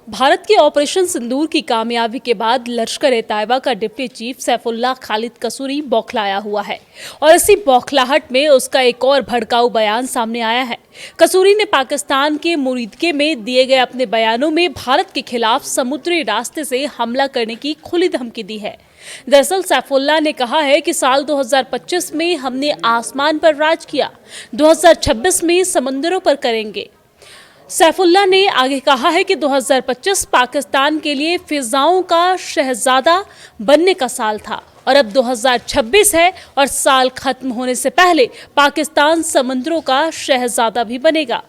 भारत के ऑपरेशन सिंदूर की कामयाबी के बाद लश्कर-ए-तैयबा का डिप्टी चीफ सैफुल्लाह खालिद कसूरी बौखलाया हुआ है और इसी बौखलाहट में उसका एक और भड़काऊ बयान सामने आया है। कसूरी ने पाकिस्तान के मुरीदके में दिए गए अपने बयानों में भारत के खिलाफ समुद्री रास्ते से हमला करने की खुली धमकी दी है। दरअसल सैफुल्लाह ने कहा है कि साल 2025 में हमने आसमान पर राज किया, 2026 में समंदरों पर करेंगे। सैफुल्लाह ने आगे कहा है कि 2025 पाकिस्तान के लिए फिजाओं का शहजादा बनने का साल था और अब 2026 है और साल खत्म होने से पहले पाकिस्तान समंदरों का शहजादा भी बनेगा।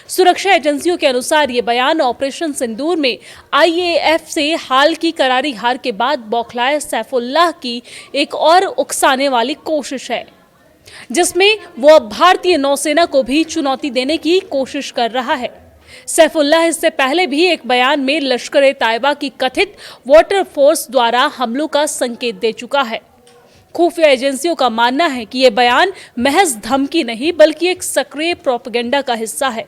सुरक्षा एजेंसियों के अनुसार ये बयान ऑपरेशन सिंदूर में IAF से हाल की करारी हार के बाद बौखलाए सैफुल्लाह की एक और उकसाने वाली कोशिश है, जिसमें वो अब भारतीय नौसेना को भी चुनौती देने की कोशिश कर रहा है। सैफुल्लाह इससे पहले भी एक बयान में लश्कर-ए-तैयबा की कथित वाटर फोर्स द्वारा हमलों का संकेत दे चुका है। खुफिया एजेंसियों का मानना है कि यह बयान महज धमकी नहीं बल्कि एक सक्रिय प्रोपेगेंडा का हिस्सा है।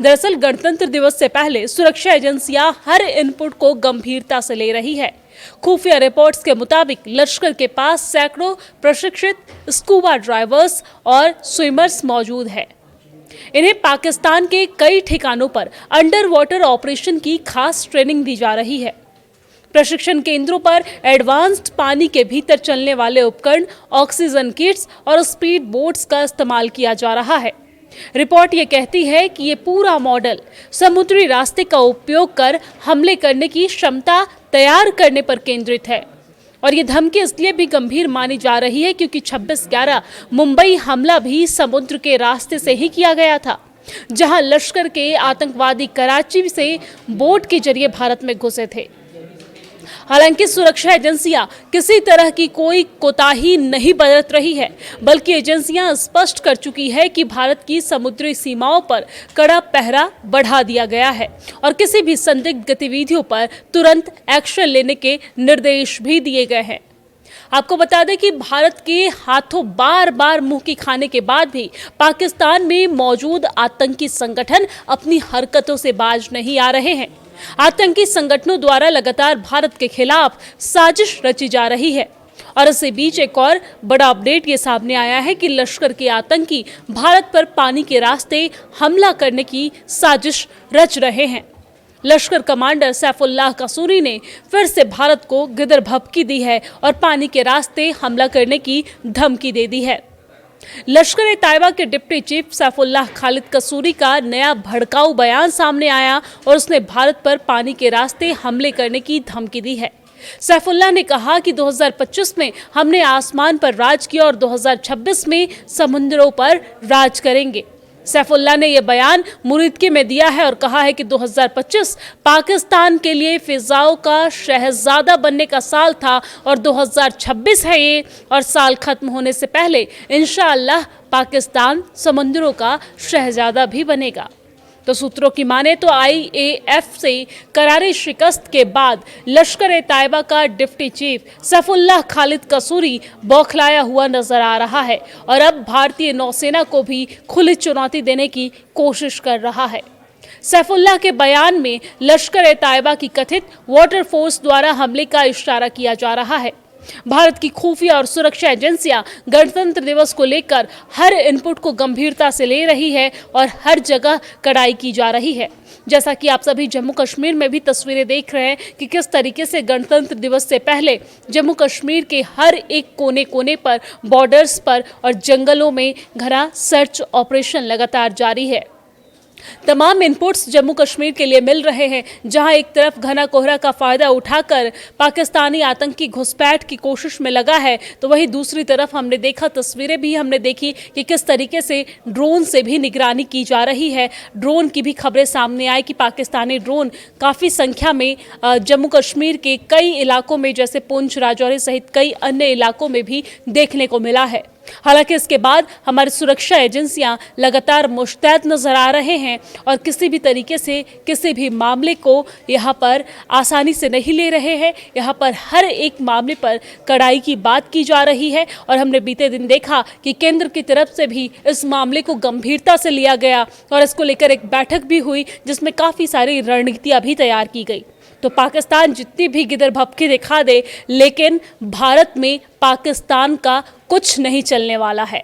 दरअसल गणतंत्र दिवस से पहले सुरक्षा एजेंसियां हर इनपुट को गंभीरता से ले रही है। खुफिया रिपोर्ट्स के मुताबिक लश्कर के पास सैकड़ों प्रशिक्षित स्कूबा ड्राइवर्स और स्विमर्स मौजूद है। इन्हें पाकिस्तान के कई ठिकानों पर अंडर वाटर ऑपरेशन की खास ट्रेनिंग दी जा रही है। प्रशिक्षण केंद्रों पर एडवांस्ड पानी के भीतर चलने वाले उपकरण, ऑक्सीजन किट्स और स्पीड बोट्स का इस्तेमाल किया जा रहा है। रिपोर्ट ये कहती है कि ये पूरा मॉडल समुद्री रास्ते का उपयोग कर हमले करने की क्षमता तैयार करने पर केंद्रित है और ये धमकी इसलिए भी गंभीर मानी जा रही है क्योंकि 26/11 मुंबई हमला भी समुद्र के रास्ते से ही किया गया था, जहां लश्कर के आतंकवादी कराची से बोट के जरिए भारत में घुसे थे। हालांकि सुरक्षा एजेंसियां किसी तरह की कोई कोताही नहीं बरत रही है, बल्कि एजेंसियां स्पष्ट कर चुकी है कि भारत की समुद्री सीमाओं पर कड़ा पहरा बढ़ा दिया गया है और किसी भी संदिग्ध गतिविधियों पर तुरंत एक्शन लेने के निर्देश भी दिए गए हैं। आपको बता दें कि भारत के हाथों बार बार मुंह की खाने के बाद भी पाकिस्तान में मौजूद आतंकी संगठन अपनी हरकतों से बाज नहीं आ रहे हैं। आतंकी संगठनों द्वारा लगातार भारत के खिलाफ साजिश रची जा रही है और इसी बीच एक और बड़ा अपडेट ये सामने आया है कि लश्कर के आतंकी भारत पर पानी के रास्ते हमला करने की साजिश रच रहे हैं। लश्कर कमांडर सैफुल्लाह कसूरी ने फिर से भारत को गिदर भभकी दी है और पानी के रास्ते हमला करने की धमकी दे दी है। लश्कर-ए-तैयबा के डिप्टी चीफ सैफुल्लाह खालिद कसूरी का नया भड़काऊ बयान सामने आया और उसने भारत पर पानी के रास्ते हमले करने की धमकी दी है। सैफुल्लाह ने कहा कि 2025 में हमने आसमान पर राज किया और 2026 में समुद्रों पर राज करेंगे। सैफुल्लाह ने यह बयान मुरीदके में दिया है और कहा है कि 2025 पाकिस्तान के लिए फिजाओं का शहजादा बनने का साल था और 2026 है ये और साल खत्म होने से पहले इंशाअल्लाह पाकिस्तान समुद्रों का शहजादा भी बनेगा। तो सूत्रों की माने तो IAF से करारी शिकस्त के बाद लश्कर-ए-तैयबा का डिप्टी चीफ सैफुल्लाह खालिद कसूरी बौखलाया हुआ नजर आ रहा है और अब भारतीय नौसेना को भी खुली चुनौती देने की कोशिश कर रहा है। सैफुल्लाह के बयान में लश्कर-ए-तैयबा की कथित वाटर फोर्स द्वारा हमले का इशारा किया जा रहा है। भारत की खुफिया और सुरक्षा एजेंसियां गणतंत्र दिवस को लेकर हर इनपुट को गंभीरता से ले रही है और हर जगह कड़ाई की जा रही है। जैसा कि आप सभी जम्मू कश्मीर में भी तस्वीरें देख रहे हैं कि किस तरीके से गणतंत्र दिवस से पहले जम्मू कश्मीर के हर एक कोने कोने पर, बॉर्डर्स पर और जंगलों में घना सर्च ऑपरेशन लगातार जारी है। तमाम इनपुट्स जम्मू कश्मीर के लिए मिल रहे हैं, जहां एक तरफ घना कोहरा का फायदा उठाकर पाकिस्तानी आतंकी घुसपैठ की कोशिश में लगा है, तो वहीं दूसरी तरफ हमने देखा, तस्वीरें भी हमने देखी कि किस तरीके से ड्रोन से भी निगरानी की जा रही है। ड्रोन की भी खबरें सामने आई कि पाकिस्तानी ड्रोन काफ़ी संख्या में जम्मू कश्मीर के कई इलाकों में जैसे पुंछ, राजौरी सहित कई अन्य इलाकों में भी देखने को मिला है। हालांकि इसके बाद हमारी सुरक्षा एजेंसियां लगातार मुस्तैद नजर आ रहे हैं और किसी भी तरीके से किसी भी मामले को यहां पर आसानी से नहीं ले रहे हैं। यहां पर हर एक मामले पर कड़ाई की बात की जा रही है और हमने बीते दिन देखा कि केंद्र की तरफ से भी इस मामले को गंभीरता से लिया गया और इसको लेकर एक बैठक भी हुई जिसमें काफ़ी सारी रणनीतियाँ भी तैयार की गई। तो पाकिस्तान जितनी भी गिदर भपकी दिखा दे, लेकिन भारत में पाकिस्तान का कुछ नहीं चलने वाला है।